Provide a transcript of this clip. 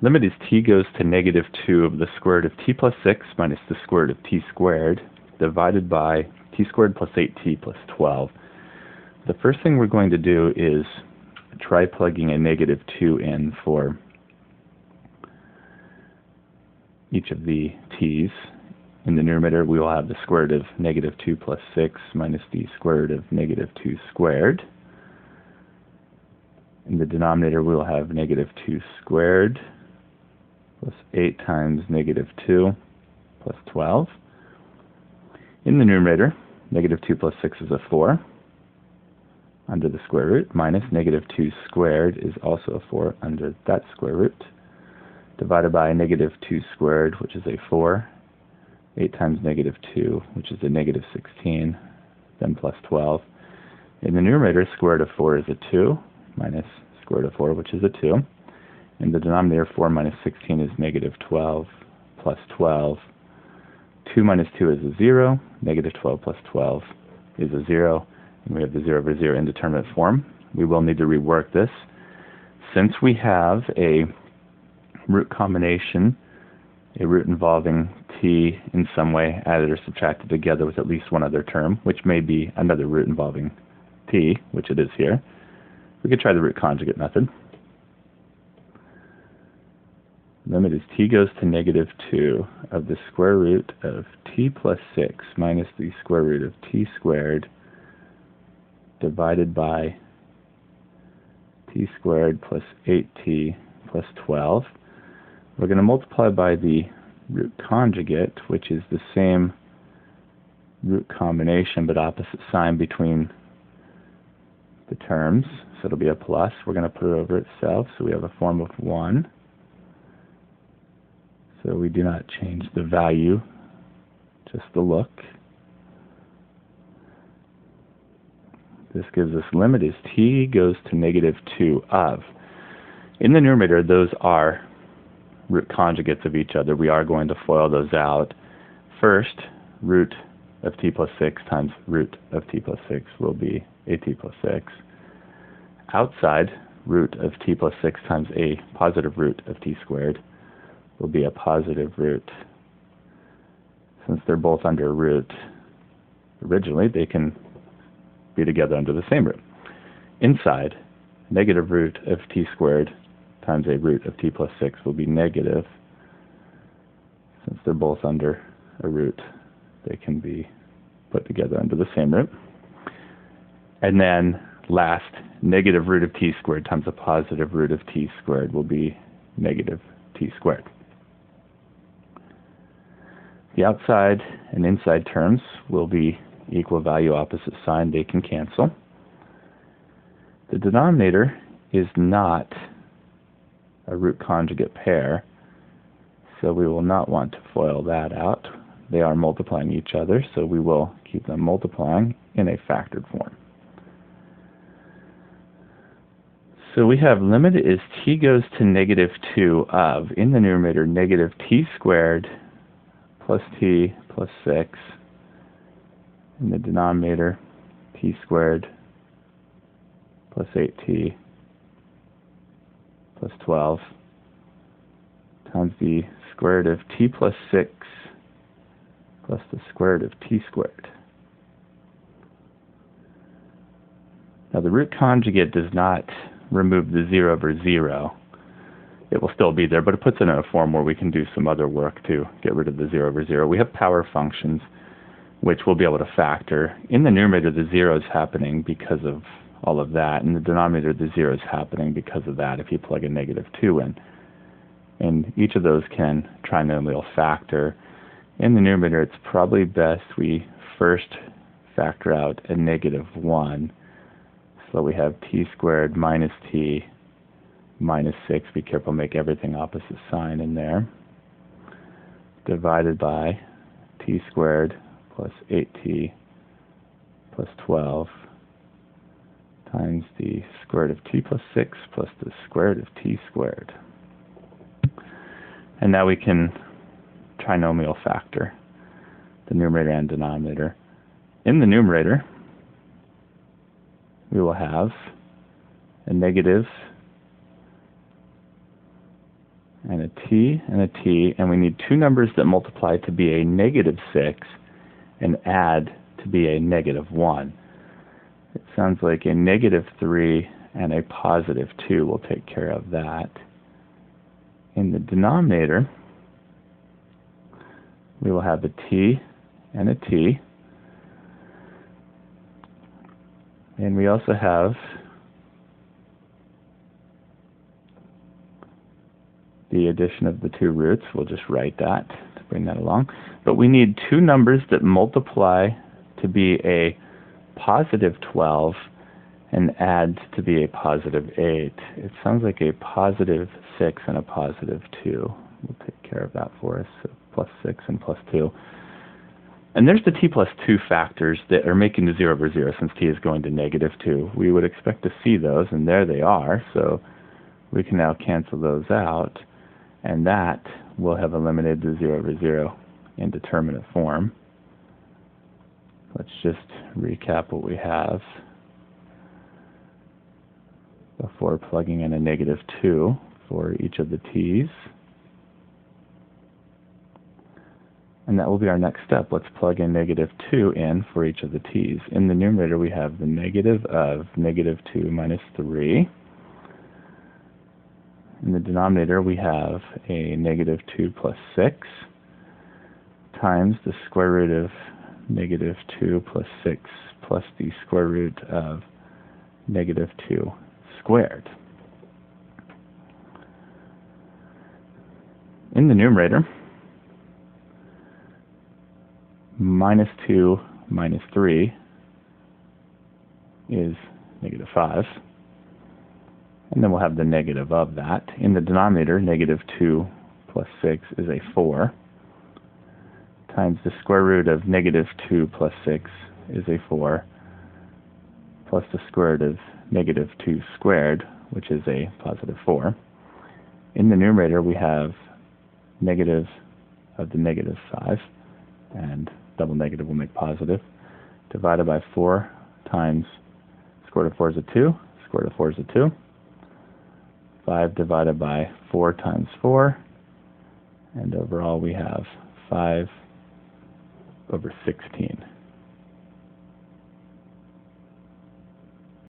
limit is t goes to negative 2 of the square root of t plus 6 minus the square root of t squared divided by t squared plus 8t plus 12. The first thing we're going to do is try plugging a negative 2 in for each of the t's. In the numerator, we will have the square root of negative 2 plus 6 minus the square root of negative 2 squared. In the denominator, we will have negative 2 squared plus 8 times negative 2 plus 12. In the numerator, negative 2 plus 6 is a 4 under the square root, minus negative 2 squared is also a 4 under that square root, divided by negative 2 squared, which is a 4, 8 times negative 2, which is a negative 16, then plus 12. In the numerator, square root of 4 is a 2, minus square root of 4, which is a 2. In the denominator, 4 minus 16 is negative 12, plus 12. 2 minus 2 is a 0, negative 12 plus 12 is a 0, and we have the 0 over 0 indeterminate form. We will need to rework this. Since we have a root combination, a root involving t in some way added or subtracted together with at least one other term, which may be another root involving t, which it is here, we could try the root conjugate method. Limit is t goes to negative 2 of the square root of t plus 6 minus the square root of t squared divided by t squared plus 8t plus 12. We're going to multiply by the root conjugate, which is the same root combination but opposite sign between the terms. So it'll be a plus. We're going to put it over itself, so we have a form of 1. So we do not change the value, just the look. This gives us limit is t goes to negative 2 of. In the numerator, those are root conjugates of each other. We are going to FOIL those out. First, root of t plus 6 times root of t plus 6 will be a t plus 6. Outside, root of t plus 6 times a positive root of t squared will be a positive root. Since they're both under root originally, they can be together under the same root. Inside, negative root of t squared times a root of t plus 6 will be negative. Since they're both under a root, they can be put together under the same root. And then last, negative root of t squared times a positive root of t squared will be negative t squared. The outside and inside terms will be equal value, opposite sign. They can cancel. The denominator is not a root conjugate pair, so we will not want to FOIL that out. They are multiplying each other, so we will keep them multiplying in a factored form. So we have limit is t goes to negative 2 of, in the numerator, negative t squared plus t plus 6. In the denominator, t squared plus 8t plus 12 times the square root of t plus 6 plus the square root of t squared. Now the root conjugate does not remove the 0 over 0. It will still be there, but it puts it in a form where we can do some other work to get rid of the 0 over 0. We have power functions, which we'll be able to factor. In the numerator, the 0 is happening because of all of that. In the denominator, the 0 is happening because of that if you plug a negative 2 in. And each of those can trinomial factor. In the numerator, it's probably best we first factor out a negative 1. So we have t squared minus t minus 6. Be careful, make everything opposite sign in there. Divided by t squared plus 8t plus 12 times the square root of t plus 6 plus the square root of t squared. And now we can trinomial factor the numerator and denominator. In the numerator, we will have a negative and a t, and a t, and we need two numbers that multiply to be a negative 6 and add to be a negative 1. It sounds like a negative 3 and a positive 2 will take care of that. In the denominator, we will have a t and a t, and we also have the addition of the two roots. We'll just write that to bring that along. But we need two numbers that multiply to be a positive 12 and add to be a positive 8. It sounds like a positive 6 and a positive 2. We'll take care of that for us. So plus 6 and plus 2. And there's the t plus 2 factors that are making the 0 over 0 since t is going to negative 2. We would expect to see those, and there they are. So we can now cancel those out, and that will have eliminated the 0 over 0 indeterminate form. Let's just recap what we have before plugging in a negative 2 for each of the t's. And that will be our next step. Let's plug in negative 2 in for each of the t's. In the numerator, we have the negative of negative 2 minus 3. In the denominator, we have a negative 2 plus 6 times the square root of negative 2 plus 6 plus the square root of negative 2 squared. In the numerator, minus 2 minus 3 is negative 5. And then we'll have the negative of that. In the denominator, negative 2 plus 6 is a 4, times the square root of negative 2 plus 6 is a 4, plus the square root of negative 2 squared, which is a positive 4. In the numerator, we have negative of the negative 5, and double negative will make positive, divided by 4 times square root of 4 is a 2, square root of 4 is a 2. 5 divided by 4 times 4, and overall we have 5 over 16.